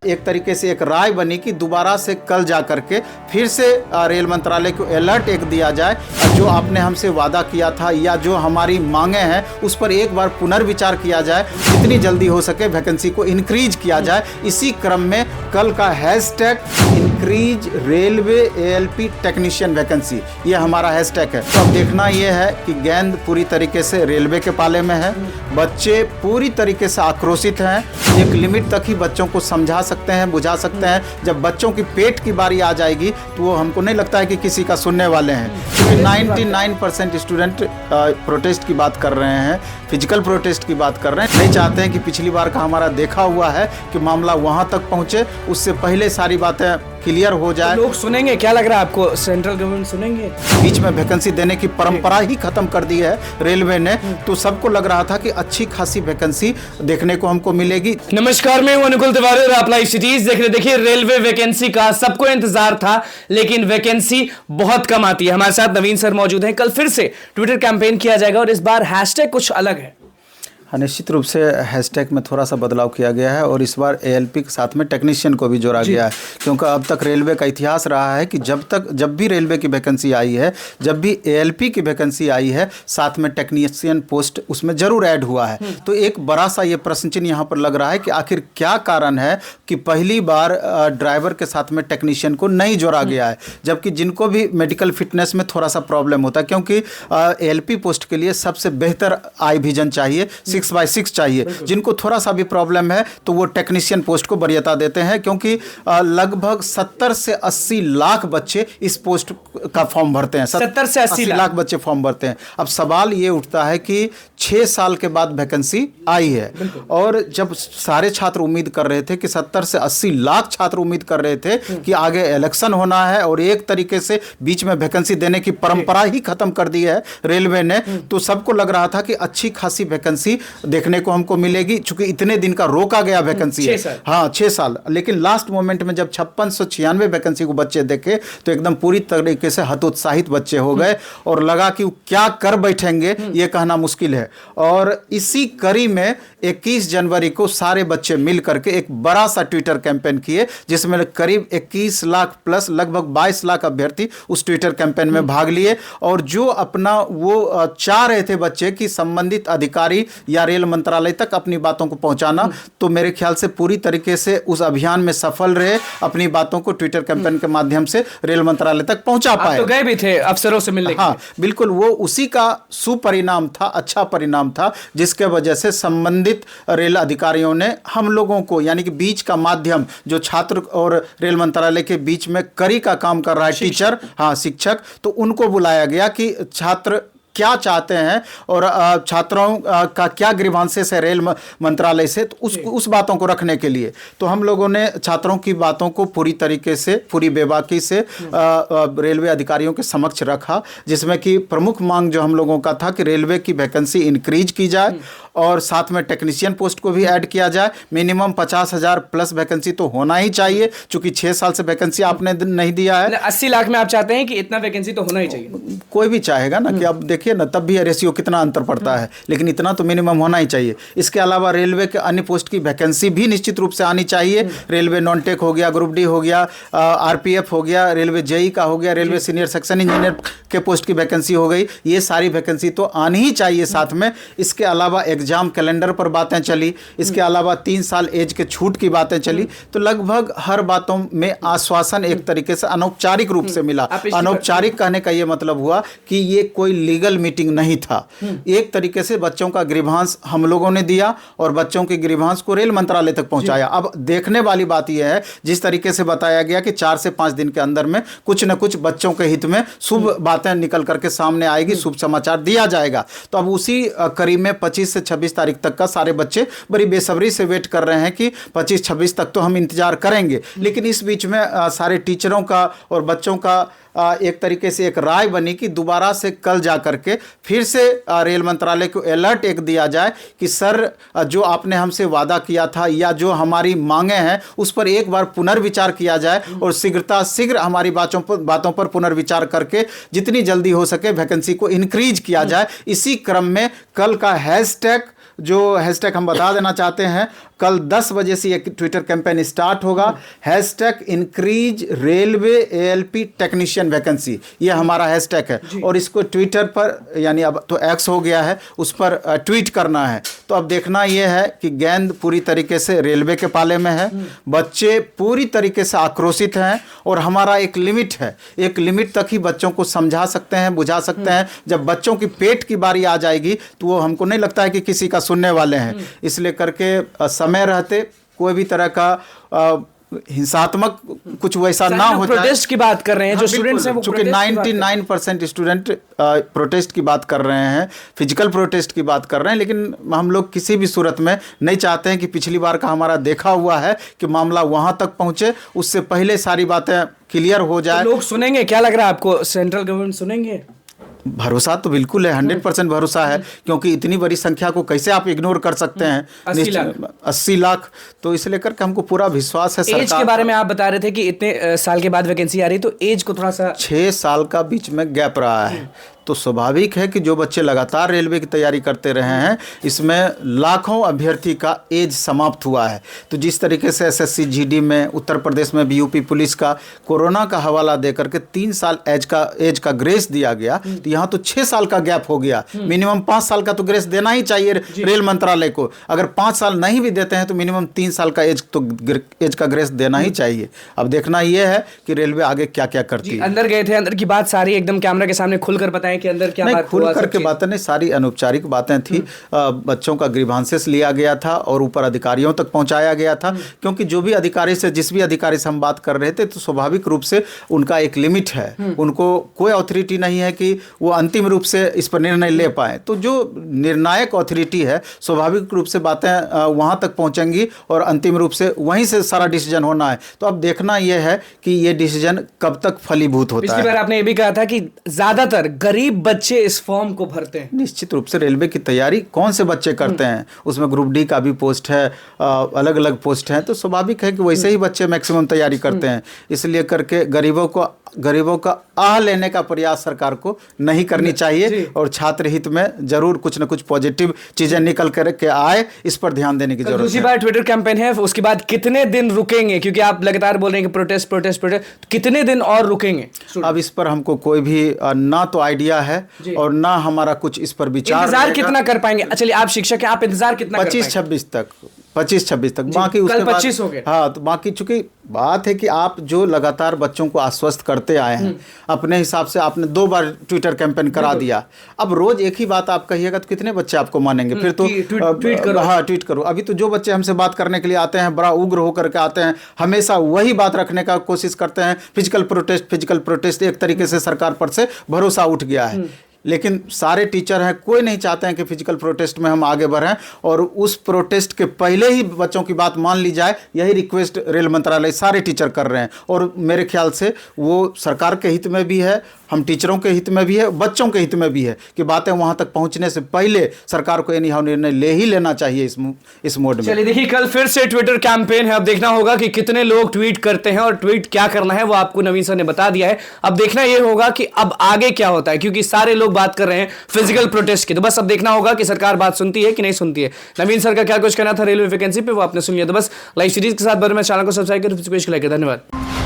एक तरीके से एक राय बनी कि दोबारा से कल जा करके फिर से रेल मंत्रालय को अलर्ट एक दिया जाए, जो आपने हमसे वादा किया था या जो हमारी मांगे हैं उस पर एक बार पुनर्विचार किया जाए, जितनी जल्दी हो सके वैकेंसी को इंक्रीज किया जाए। इसी क्रम में कल का hashtag increase railway ALP technician vacancy, ये हमारा हैशटैग है। तो अब देखना यह है कि गेंद पूरी तरीके से रेलवे के पाले में है, बच्चे पूरी तरीके से आक्रोशित हैं। एक लिमिट तक ही बच्चों को समझा सकते हैं, बुझा सकते हैं। जब बच्चों की पेट की बारी आ जाएगी तो वो हमको नहीं लगता है कि किसी का सुनने वाले हैं, क्योंकि 99% स्टूडेंट प्रोटेस्ट की बात कर रहे हैं, फिजिकल प्रोटेस्ट की बात कर रहे हैं। नहीं चाहते हैं कि पिछली बार का हमारा देखा हुआ है कि मामला वहां तक पहुंचे, उससे पहले सारी बातें क्लियर हो जाए। तो लोग सुनेंगे, क्या लग रहा है आपको, सेंट्रल गवर्नमेंट सुनेंगे? बीच में वैकेंसी देने की परंपरा ही खत्म कर दी है रेलवे ने, तो सबको लग रहा था कि अच्छी खासी वैकेंसी देखने को हमको मिलेगी। नमस्कार, मैं हूं अनुकुल तिवारी और आप लाइव सिटीज देख रहे। देखिए, रेलवे वैकेंसी का सबको इंतजार था, लेकिन वैकेंसी बहुत कम आती है। हमारे साथ नवीन सर मौजूद हैं। कल फिर से ट्विटर कैंपेन किया जाएगा और इस बार हैशटैग कुछ अलग है। निश्चित रूप से हैशटैग में थोड़ा सा बदलाव किया गया है और इस बार एएलपी के साथ में टेक्नीशियन को भी जोड़ा गया है, क्योंकि अब तक रेलवे का इतिहास रहा है कि जब भी रेलवे की वैकेंसी आई है, जब भी एएलपी की वैकेंसी आई है, साथ में टेक्नीशियन पोस्ट उसमें जरूर ऐड हुआ है। तो एक बड़ा सा ये प्रश्न चिन्ह यहाँ पर लग रहा है कि आखिर क्या कारण है कि पहली बार ड्राइवर के साथ में टेक्नीशियन को नहीं जोड़ा गया है, जबकि जिनको भी मेडिकल फिटनेस में थोड़ा सा प्रॉब्लम होता है, क्योंकि एएलपी पोस्ट के लिए सबसे बेहतर आई विजन चाहिए, 6x6 चाहिए। जिनको थोड़ा सा भी प्रॉब्लम है तो वो टेक्नीशियन पोस्ट को वरीयता देते हैं, क्योंकि लगभग 70 से 80 लाख बच्चे इस पोस्ट का फॉर्म भरते हैं। 70 से 80 लाख बच्चे फॉर्म भरते हैं। अब सवाल ये उठता है कि 6 साल के बाद वैकेंसी आई है और जब सारे छात्र उम्मीद कर रहे थे कि 70 से 80 लाख छात्र उम्मीद कर रहे थे कि आगे इलेक्शन होना है और एक तरीके से बीच में वैकेंसी देने की परंपरा ही खत्म कर दी है रेलवे ने, तो सबको लग रहा था कि अच्छी खासी वैकेंसी देखने को हमको मिलेगी, चूंकि इतने दिन का रोका गया वैकेंसी है। हाँ, 6 साल। लेकिन लास्ट मोमेंट में जब 5696 वैकेंसी को बच्चे देखे तो एकदम पूरी तरीके से हतोत्साहित बच्चे हो गए और लगा कि क्या कर बैठेंगे ये कहना मुश्किल है। और इसी कड़ी में 21 जनवरी को सारे बच्चे मिल करके एक बड़ा सा ट्विटर कैंपेन किए, जिसमें करीब 21 लाख प्लस लगभग 22 लाख अभ्यर्थी उस ट्विटर कैंपेन में भाग लिए। और जो अपना वो चाह रहे थे बच्चे कि संबंधित अधिकारी या रेल मंत्रालय तक अपनी बातों को पहुंचाना, तो मेरे ख्याल से पूरी तरीके से उस अभियान में सफल रहे, अपनी बातों को ट्विटर कैंपेन के माध्यम से रेल मंत्रालय तक पहुंचा पाए। तो गए भी थे अफसरों से मिलने। हाँ बिल्कुल, वो उसी का सुपरिणाम था, अच्छा परिणाम था, जिसके वजह से संबंधित रेल अधिकारियों ने हम लोगों को, यानी कि बीच का माध्यम जो छात्र और रेल मंत्रालय के बीच में कड़ी का काम कर रहा है, टीचर, हाँ शिक्षक, तो उनको बुलाया गया कि छात्र क्या चाहते हैं और छात्रों का क्या ग्रीवांसेस है रेल मंत्रालय से, तो उस बातों को रखने के लिए तो हम लोगों ने छात्रों की बातों को पूरी तरीके से, पूरी बेबाकी से रेलवे अधिकारियों के समक्ष रखा, जिसमें कि प्रमुख मांग जो हम लोगों का था कि रेलवे की वैकेंसी इंक्रीज की जाए और साथ में टेक्नीशियन पोस्ट को भी ऐड किया जाए। मिनिमम 50,000 प्लस वैकेंसी तो होना ही चाहिए, चूंकि 6 साल से वैकेंसी आपने नहीं दिया है। 80 लाख में आप चाहते हैं कि इतना वैकेंसी तो होना ही चाहिए। कोई भी चाहेगा ना कि अब देखिए ना, तब भी रेशियो कितना अंतर पड़ता है, लेकिन इतना तो मिनिमम होना ही चाहिए। इसके अलावा रेलवे के अन्य पोस्ट की वैकेंसी भी निश्चित रूप से आनी चाहिए। रेलवे नॉन टेक हो गया, ग्रुप डी हो गया, आरपीएफ हो गया, रेलवे जेई का हो गया, रेलवे सीनियर सेक्शन इंजीनियर के पोस्ट की वैकेंसी हो गई, ये सारी वैकेंसी तो आनी ही चाहिए साथ में। इसके अलावा एग्जाम कैलेंडर पर बातें चली, इसके अलावा 3 साल एज के छूट की बातें चली, तो लगभग हर बातों में आश्वासन एक तरीके से अनौपचारिक रूप से मिला। अनौपचारिक कहने का ये मतलब हुआ कि ये कोई लीगल मीटिंग नहीं था। एक तरीके से बच्चों का ग्रीवांस हम लोगों ने दिया और बच्चों के ग्रीवांस को रेल मंत्रालय तक पहुंचाया। अब देखने वाली बात यह है, जिस तरीके से बताया गया कि 4 से 5 दिन के अंदर में कुछ न कुछ बच्चों के हित में शुभ बातें निकल करके सामने आएगी, शुभ समाचार दिया जाएगा। तो अब उसी करीब में 25 से 26 तारीख तक का सारे बच्चे बड़ी बेसब्री से वेट कर रहे हैं कि 25-26 तक तो हम इंतजार करेंगे। लेकिन इस बीच में सारे टीचरों का और बच्चों का एक तरीके से एक राय बनी कि दोबारा से कल जा करके फिर से रेल मंत्रालय को अलर्ट एक दिया जाए कि सर, जो आपने हमसे वादा किया था या जो हमारी मांगे हैं उस पर एक बार पुनर्विचार किया जाए और शीघ्र हमारी बातों पर पुनर्विचार करके जितनी जल्दी हो सके वैकेंसी को इंक्रीज किया जाए। इसी क्रम में कल का हैशटैग जो हैशटैग हम बता देना चाहते हैं, कल 10 बजे से एक ट्विटर कैंपेन स्टार्ट होगा, hashtag increase railway ALP technician vacancy, ये हमारा हैशटैग है। और इसको ट्विटर पर, यानी अब तो एक्स हो गया है, उस पर ट्वीट करना है। तो अब देखना यह है कि गेंद पूरी तरीके से रेलवे के पाले में है, बच्चे पूरी तरीके से आक्रोशित हैं और हमारा एक लिमिट है, एक लिमिट तक ही बच्चों को समझा सकते हैं, बुझा सकते हैं। जब बच्चों की पेट की बारी आ जाएगी तो वो हमको नहीं लगता है कि किसी का सुनने वाले हैं। इसलिए करके समय रहते कोई भी तरह का हिंसात्मक कुछ वैसा ना हो जाए। प्रोटेस्ट की बात कर रहे हैं, जो स्टूडेंट्स हैं वो चूंकि 99% स्टूडेंट प्रोटेस्ट की बात कर रहे हैं, फिजिकल प्रोटेस्ट की बात कर रहे हैं, लेकिन हम लोग किसी भी सूरत में नहीं चाहते हैं कि पिछली बार का हमारा देखा हुआ है कि मामला वहां तक पहुंचे, उससे पहले सारी बातें क्लियर हो जाए। तो लोग सुनेंगे, क्या लग रहा है आपको, सेंट्रल गवर्नमेंट सुनेंगे? भरोसा तो बिल्कुल है, 100% भरोसा है, क्योंकि इतनी बड़ी संख्या को कैसे आप इग्नोर कर सकते हैं? 80 लाख। तो इसे लेकर के हमको पूरा विश्वास है। एज के बारे में आप बता रहे थे कि इतने साल के बाद वैकेंसी आ रही, तो एज को थोड़ा सा 6 साल का बीच में गैप रहा है, तो स्वाभाविक है कि जो बच्चे लगातार रेलवे की तैयारी करते रहे हैं, इसमें लाखों अभ्यर्थी का एज समाप्त हुआ है। तो जिस तरीके से SSC GD में, उत्तर प्रदेश में BUP पुलिस का कोरोना का हवाला देकर के 3 साल एज का ग्रेस दिया गया, तो यहाँ तो 6 साल का गैप हो गया। मिनिमम 5 साल का तो ग्रेस देना ही चाहिए रेल मंत्रालय को। अगर 5 साल नहीं भी देते हैं तो मिनिमम 3 साल का एज का ग्रेस देना ही चाहिए। अब देखना यह है कि रेलवे आगे क्या क्या करती है। अंदर गए थे, अंदर की बात सारी एकदम कैमरा के सामने खुलकर बताएं कि अंदर क्या बात खुल करके बातें नहीं, सारी अनौपचारिक बातें थी। बच्चों का ग्रीवांसेस लिया गया था और ऊपर अधिकारियों तक पहुंचाया गया था, क्योंकि जो भी अधिकारी से, जिस भी अधिकारी से हम बात कर रहे थे, तो स्वाभाविक रूप से उनका एक लिमिट है, उनको कोई अथॉरिटी नहीं है कि वो अंतिम रूप से इस पर निर्णय ले पाए। तो जो निर्णायक अथॉरिटी है, स्वाभाविक रूप से बातें वहां तक पहुंचेंगी और अंतिम रूप से वहीं से सारा डिसीजन होना है। तो अब देखना यह है कि ये डिसीजन कब तक फलीभूत होता है। पिछली बार आपने ये भी कहा था कि ज्यादातर गरीब बच्चे इस फॉर्म को भरते हैं। निश्चित रूप से रेलवे की तैयारी कौन से बच्चे करते हैं, उसमें ग्रुप डी का भी पोस्ट है, अलग अलग पोस्ट हैं, तो स्वाभाविक है कि वैसे ही बच्चे मैक्सिमम तैयारी करते हैं। इसलिए करके गरीबों का आह लेने का प्रयास सरकार को नहीं करनी चाहिए और छात्र हित में जरूर कुछ न कुछ पॉजिटिव चीजें निकल करके आए, इस पर ध्यान देने की जरूरत है। दूसरी बार ट्विटर कैंपेन है, उसके बाद कितने दिन रुकेंगे, क्योंकि आप लगातार बोल रहे हैं कि प्रोटेस्ट, तो कितने दिन और रुकेंगे? अब इस पर हमको कोई भी ना तो आइडिया है और ना हमारा कुछ इस पर विचार। इंतजार कितना कर पाएंगे? चलिए, आप शिक्षक हैं, आप इंतजार कितना 25-26 तक, 25-26 तक, बाकी उसके बाद 25 हो गए। हाँ, तो बाकी चूंकि बात है कि आप जो लगातार बच्चों को आश्वस्त करते आए हैं, अपने हिसाब से आपने 2 बार ट्विटर कैंपेन करा दिया, अब रोज एक ही बात आप कहिएगा तो कितने बच्चे आपको मानेंगे? फिर तो ट्वीट करो। हाँ, ट्वीट करो। अभी तो जो बच्चे हमसे बात करने के लिए आते हैं, बड़ा उग्र होकर के आते हैं, हमेशा वही बात रखने का कोशिश करते हैं, फिजिकल प्रोटेस्ट। एक तरीके से सरकार पर से भरोसा उठ गया है। लेकिन सारे टीचर हैं, कोई नहीं चाहते हैं कि फिजिकल प्रोटेस्ट में हम आगे बढ़ें और उस प्रोटेस्ट के पहले ही बच्चों की बात मान ली जाए, यही रिक्वेस्ट रेल मंत्रालय सारे टीचर कर रहे हैं। और मेरे ख्याल से वो सरकार के हित में भी है, हम टीचरों के हित में भी है, बच्चों के हित में भी है कि बातें वहां तक पहुंचने से पहले सरकार को एनी हाउ निर्णय ले ही लेना चाहिए इस मोड में। चलिए देखिए, कल फिर से ट्विटर कैंपेन है। अब देखना होगा कि कितने लोग ट्वीट करते हैं और ट्वीट क्या करना है वो आपको नवीन सर ने बता दिया है। अब देखना यह होगा कि अब आगे क्या होता है, क्योंकि सारे लोग बात कर रहे हैं फिजिकल प्रोटेस्ट की। तो बस अब देखना होगा कि सरकार बात सुनती है कि नहीं सुनती है। नवीन सर का क्या कुछ कहना था रेलवे वैकेंसी पे, वो आपने सुन लिया। तो बस लाइव सीरीज के साथ बने, चैनल को सब्सक्राइब करें, धन्यवाद।